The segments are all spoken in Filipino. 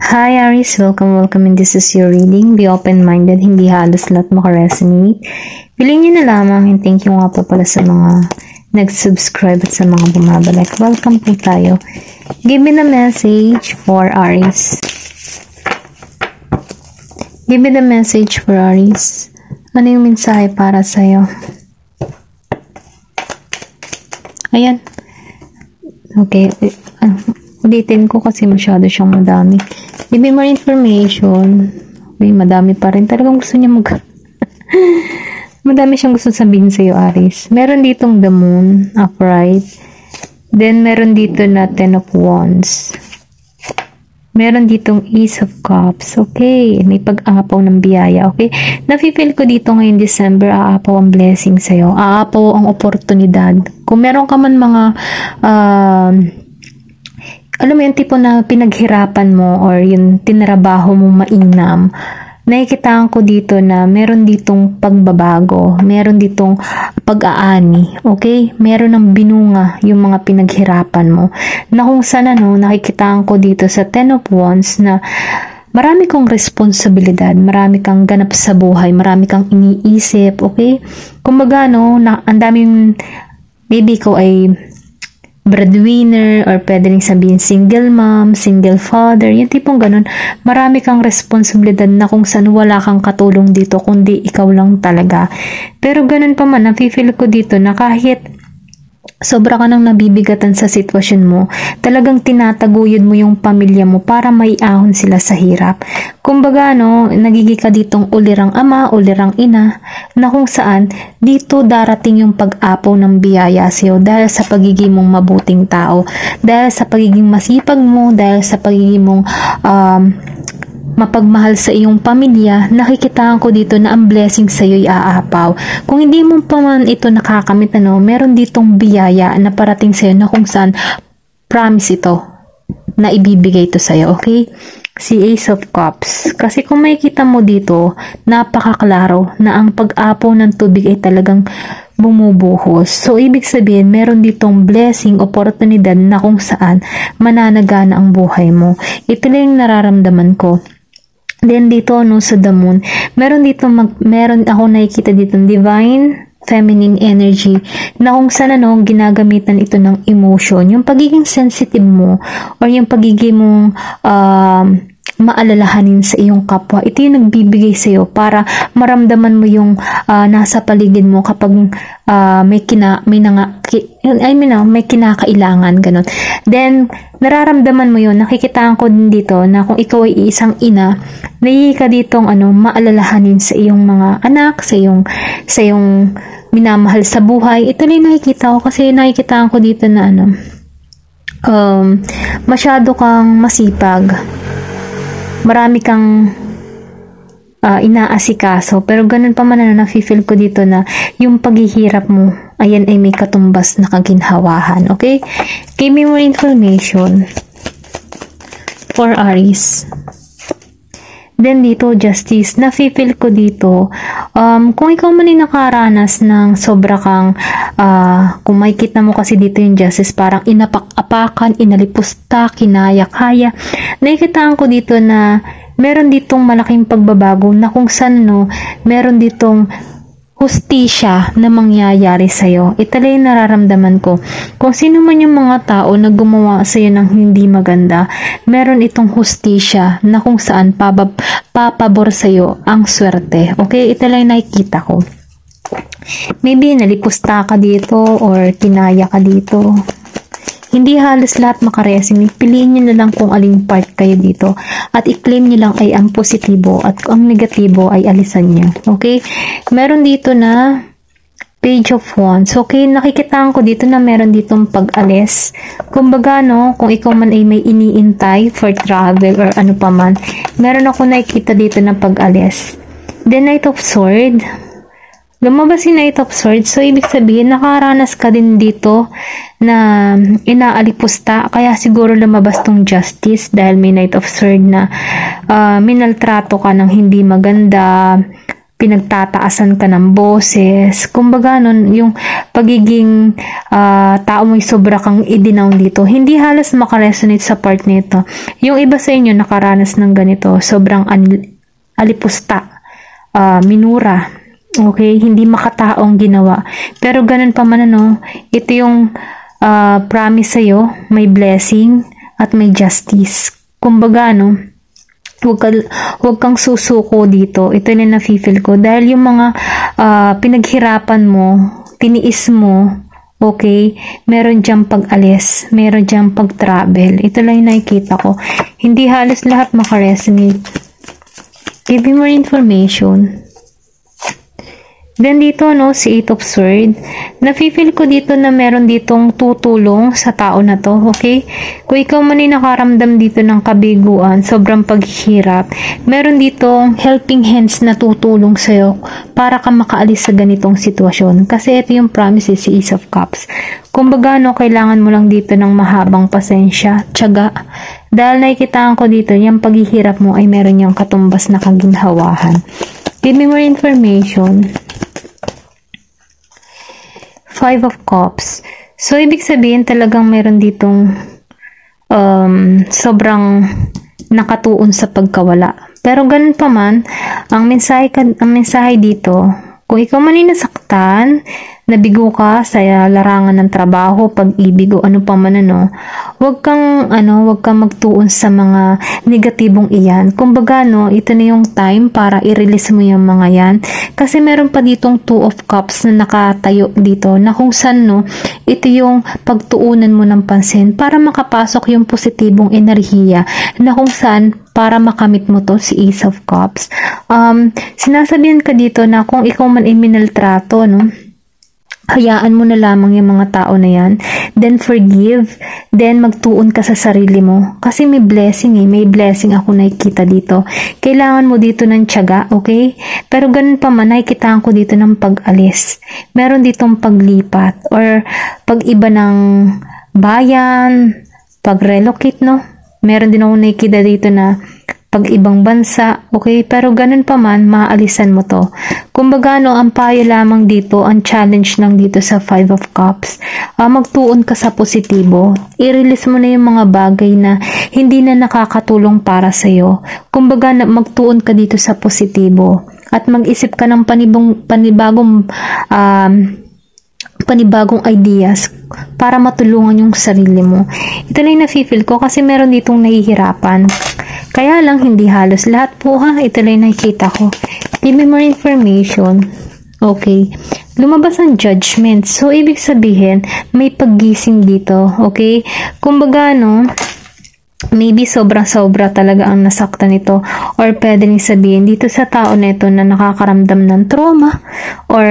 Hi Aries, welcome and this is your reading. Be open-minded, hindi halos lahat makaresonate. Piliin nyo na lamang and thank you nga po pala sa mga nag-subscribe at sa mga bumabalik. Welcome po tayo. Give me the message for Aries. Give me the message for Aries. Ano yung mensahe para sa'yo? Ayan. Okay. Ulitin ko kasi masyado siyang madami. Give me more information. May madami pa rin. Talagang gusto niya madami siyang gusto sabihin sa'yo, Aries. Meron ditong the moon, upright. Then, meron dito na 10 of wands. Meron ditong ace of cups. Okay. May pag-aapaw ng biyaya. Okay. Nafe-feel ko dito ngayon December, aapaw ang blessing sa'yo. Aapaw ang oportunidad. Kung meron ka man mga alam mo yung tipo na pinaghirapan mo or yung tinrabaho mo mainam, nakikitaan ko dito na meron ditong pagbabago, meron ditong pag-aani, okay? Meron ng binunga yung mga pinaghirapan mo. Na kung saan nakikitaan ko dito sa 10 of wands na marami kang responsibilidad, marami kang ganap sa buhay, marami kang iniisip, okay? Kumbaga, ang daming, maybe ko ay breadwinner or pwede rin sabihin single mom, single father, yung tipong ganun. Marami kang responsibilidad na kung saan wala kang katulong dito kundi ikaw lang talaga. Pero ganun pa man, nafe-feel ko dito na kahit sobra ka nang nabibigatan sa sitwasyon mo, talagang tinataguyod mo yung pamilya mo para maiahon sila sa hirap. Kumbaga, nagiging ka ditong ulirang ama, ulirang ina, na kung saan dito darating yung pag-apaw ng biyaya sa'yo dahil sa pagiging mong mabuting tao, dahil sa pagiging masipag mo, dahil sa pagiging mong mapagmahal sa iyong pamilya. Nakikitaan ko dito na ang blessing sa iyo ay aapaw. Kung hindi mo pa man ito nakakamit, meron ditong biyaya na parating sa iyo na kung saan promise ito na ibibigay ito sa iyo, okay? Si Ace of Cups. Kasi kung makikita mo dito, napakaklaro na ang pag-apaw ng tubig ay talagang bumubuhos. So, ibig sabihin, meron ditong blessing, oportunidad na kung saan mananagana ang buhay mo. Ito lang yung nararamdaman ko. Then dito sa the moon, meron ako nakikita dito divine feminine energy na kung saan ginagamitan ito ng emotion, yung pagiging sensitive mo or yung pagiging mong maalalahanin sa iyong kapwa. Ito yung nagbibigay sa iyo para maramdaman mo yung nasa paligid mo kapag may kinakailangan, ganun. Then, nararamdaman mo yun, nakikitaan ko din dito na kung ikaw ay isang ina, naihi ka ditong maalalahanin sa iyong mga anak, sa iyong minamahal sa buhay. Ito rin nakikita ko kasi nakikitaan ko dito na masyado kang masipag. Marami kang inaasikaso, pero ganun pa man nafe-feel ko dito na yung paghihirap mo, ayan ay may katumbas na kaginhawahan, okay? Give me more information for Aries. Then dito, justice. Nafe-feel ko dito, kung ikaw man ay nakaranas ng sobra kang, kung makikita mo kasi dito yung justice, parang inapak-apakan, inalipusta, kinaya-kaya. Nakikitaan ko dito na meron ditong malaking pagbabago na kung saan meron ditong hustisya na mangyayari sa'yo. Ito lang yung nararamdaman ko. Kung sino man yung mga tao na gumawa sa'yo ng hindi maganda, meron itong hustisya na kung saan papabor sa'yo ang swerte. Okay? Ito lang yung nakikita ko. Maybe nalipusta ka dito or kinaya ka dito. Hindi halos lahat makaresonate. Piliin nyo na lang kung aling part kayo dito. At i-claim nyo lang ay ang positibo at ang negatibo ay alisan nyo. Okay? Meron dito na Page of Wands. Okay? Nakikitaan ko dito na meron ditong pag-alis. Kumbaga, kung ikaw man ay may iniintay for travel or ano pa man, meron ako nakikita dito na pag-alis. The Knight of Swords. Lumabas si Knight of Swords. So, ibig sabihin, nakaranas ka din dito na inaalipusta. Kaya siguro lumabas tong justice dahil may Knight of Swords na minaltrato ka ng hindi maganda. pinagtataasan ka ng boses. Kumbaga nun, yung pagiging tao mo'y sobra kang idinaw dito. Hindi halos makaresonate sa part nito. Yung iba sa inyo nakaranas ng ganito, sobrang alipusta, minura. Okay, hindi makataong ginawa. Pero ganun pa man ano, ito yung promise sa'yo, may blessing at may justice. Kumbaga ano, huwag kang susuko dito. Ito na nafe-feel ko. Dahil yung mga pinaghirapan mo, tiniis mo, okay, meron diyang pag-alis, meron diyang pag-travel. Ito lang yung nakikita ko. Hindi halos lahat makaresonate. Give me more information. Then dito, no, si 8 of Swords, nafe-feel ko dito na meron ditong tutulong sa tao na to, okay? Kung ikaw man ay nakaramdam dito ng kabiguan, sobrang paghihirap, meron ditong helping hands na tutulong sa'yo para ka makaalis sa ganitong sitwasyon. Kasi ito yung promise si Ace of Cups. Kumbaga, no, kailangan mo lang dito ng mahabang pasensya, tiyaga. Dahil nakikitaan ko dito, yung paghihirap mo ay meron yung katumbas na kaginhawahan. Give me more information. 5 of Cups. So, ibig sabihin talagang meron ditong sobrang nakatuon sa pagkawala. Pero ganun pa man, ang mensahe dito, kung ikaw man ay nasaktan, nabigo ka sa larangan ng trabaho, pag-ibig o ano pa man ano, huwag kang magtuon sa mga negatibong iyan. Kumbaga no, ito na yung time para i-release mo yung mga yan. Kasi meron pa ditong 2 of Cups na nakatayo dito na kung saan no, ito yung pagtuunan mo ng pansin para makapasok yung positibong enerhiya na kung saan para makamit mo to si Ace of Cups. Sinasabihan ka dito na kung ikaw man ay minaltrato, no, hayaan mo na lamang yung mga tao na yan. Then forgive. Then magtuon ka sa sarili mo. Kasi may blessing may blessing ako nakikita dito. Kailangan mo dito ng tiyaga, okay? Pero ganun pa man, nakikitaan ko dito ng pag-alis. Meron ditong paglipat or pag-iba ng bayan, pag-relocate, no? Meron din ako nakikita dito na pag-ibang bansa, okay? Pero ganun pa man, maaalisan mo to. Kumbaga, no, ang payo lamang dito, ang challenge lang dito sa 5 of Cups, magtuon ka sa positibo. I-release mo na yung mga bagay na hindi na nakakatulong para sa'yo. Kumbaga, magtuon ka dito sa positibo. At mag-isip ka ng panibagong ideas para matulungan yung sarili mo. Ito lang yung nafe-feel ko kasi meron ditong nahihirapan. Kaya lang hindi halos lahat po ha. Ito lang yung nakikita ko. Give me more information. Okay. Lumabas ang Judgment. So, ibig sabihin, may paggising dito. Okay? Kumbaga, no, maybe sobra-sobra talaga ang nasaktan nito or pwede rin sabihin dito sa tao na ito na nakakaramdam ng trauma or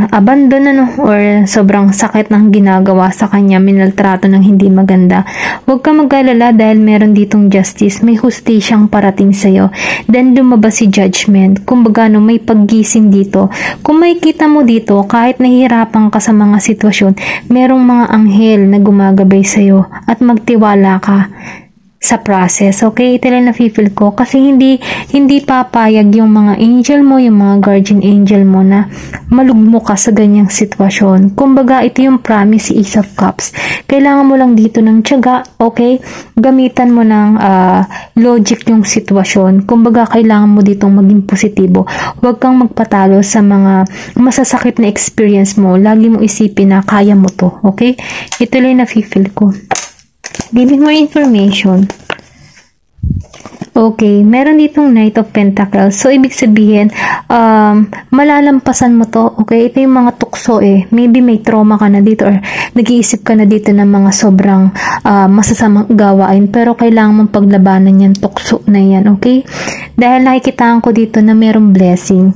abandon or sobrang sakit ng ginagawa sa kanya, minaltrato ng hindi maganda. Huwag ka mag-alala dahil meron ditong justice, may hustisyang parating sa'yo. Then lumabas si Judgment. Kumbaga no, may paggising dito. Kung makikita mo dito, kahit nahihirapan ka sa mga sitwasyon, merong mga anghel na gumagabay sa'yo at magtiwala ka sa process. Okay, ito lang na-feel ko kasi hindi papayag yung mga angel mo, yung mga guardian angel mo na malugmo ka sa ganyang sitwasyon. Kumbaga, ito yung promise si Ace of Cups. Kailangan mo lang dito ng tiyaga, okay? Gamitan mo ng logic yung sitwasyon. Kumbaga, kailangan mo ditong maging positibo. Huwag kang magpatalo sa mga masasakit na experience mo. Lagi mo isipin na kaya mo to, okay? Ito lang na-feel ko. Give me more information. Okay, meron ditong Knight of Pentacles. So, ibig sabihin, malalampasan mo to. Okay, ito yung mga tukso Maybe may trauma ka na dito or nag-iisip ka na dito ng mga sobrang masasamang gawain. Pero kailangan mong paglabanan yan, tukso na yan. Okay? Dahil nakikitaan ko dito na merong blessing.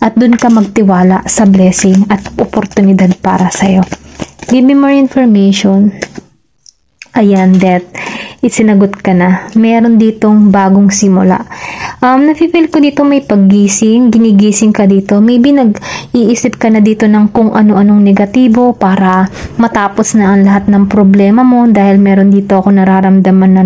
At dun ka magtiwala sa blessing at oportunidad para sa'yo. Give me more information. Ayan, Death. Isinagot ka na. Meron ditong bagong simula. Nafe-feel ko dito may paggising, ginigising ka dito. Maybe nag-iisip ka na dito ng kung ano-anong negatibo para matapos na ang lahat ng problema mo dahil meron dito ako nararamdaman na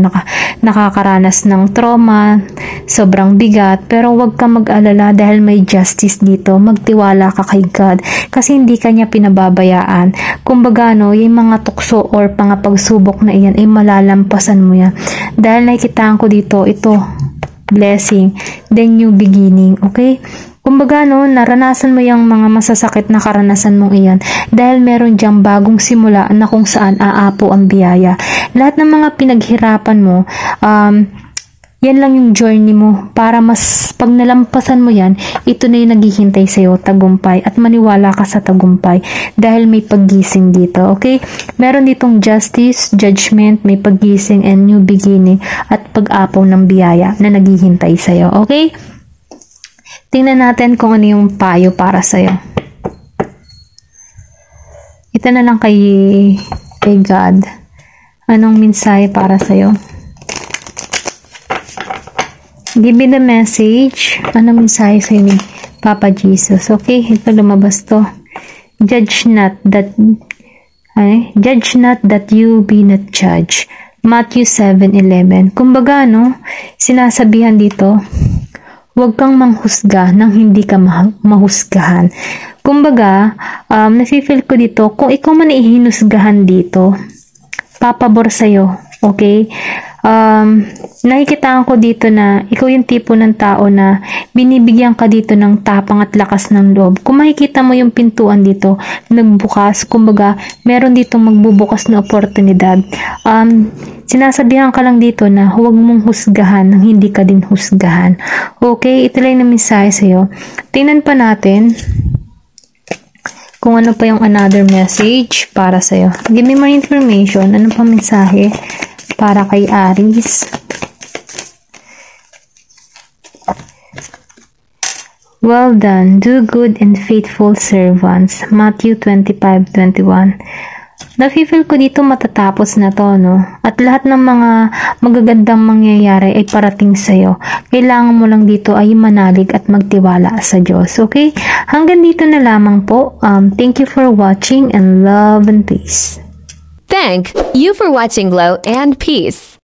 nakakaranas ng trauma, sobrang bigat. Pero wag ka mag-alala dahil may justice dito. Magtiwala ka kay God kasi hindi ka niya pinababayaan. Kumbaga yung mga tukso or mga pagsubok na iyan ay malalampasan mo yan. Dahil nakikitaan ko dito, ito, blessing, then new beginning, okay? Kumbaga naranasan mo yung mga masasakit na karanasan mong iyan dahil meron diyang bagong simula na kung saan aapo ang biyaya. Lahat ng mga pinaghirapan mo, yan lang yung journey mo para mas pag nalampasan mo yan, ito na yung naghihintay sa'yo, tagumpay, at maniwala ka sa tagumpay dahil may paggising dito, okay? Meron ditong justice, judgment, may paggising, and new beginning, at pag-apaw ng biyaya na naghihintay sa'yo, okay? Tingnan natin kung ano yung payo para sa'yo. Ito na lang kay God. Anong mensahe para sa'yo? Give me the message. Ano mensahe sa ni Papa Jesus? Okay, ito lumabas to. Judge not that you be not judged. Matthew 7:11. Kumbaga sinasabihan dito, huwag kang manghusga nang hindi ka mahusgahan. Kumbaga, nafe-feel ko dito, kung ikaw man ihinusgahan dito, papabor sa'yo. Okay? Nakikitaan ko dito na ikaw yung tipo ng tao na binibigyan ka dito ng tapang at lakas ng loob. Kung makikita mo yung pintuan dito, nagbukas, kumbaga, meron dito magbubukas na oportunidad. Sinasabihan ka lang dito na huwag mong husgahan nang hindi ka din husgahan. Okay? Ito lang yung mensahe sa'yo. Tingnan pa natin kung ano pa yung another message para sa'yo. Give me more information. Ano pa mensahe para kay Aries? Well done, do good and faithful servants. Matthew 25:21. Nafe-feel ko dito matatapos na to, At lahat ng mga magagandang mangyayari ay parating sa'yo. Kailangan mo lang dito ay manalig at magtiwala sa Diyos, okay? Hanggang dito na lamang po. Thank you for watching and love and peace. Thank you for watching Glow and Peace.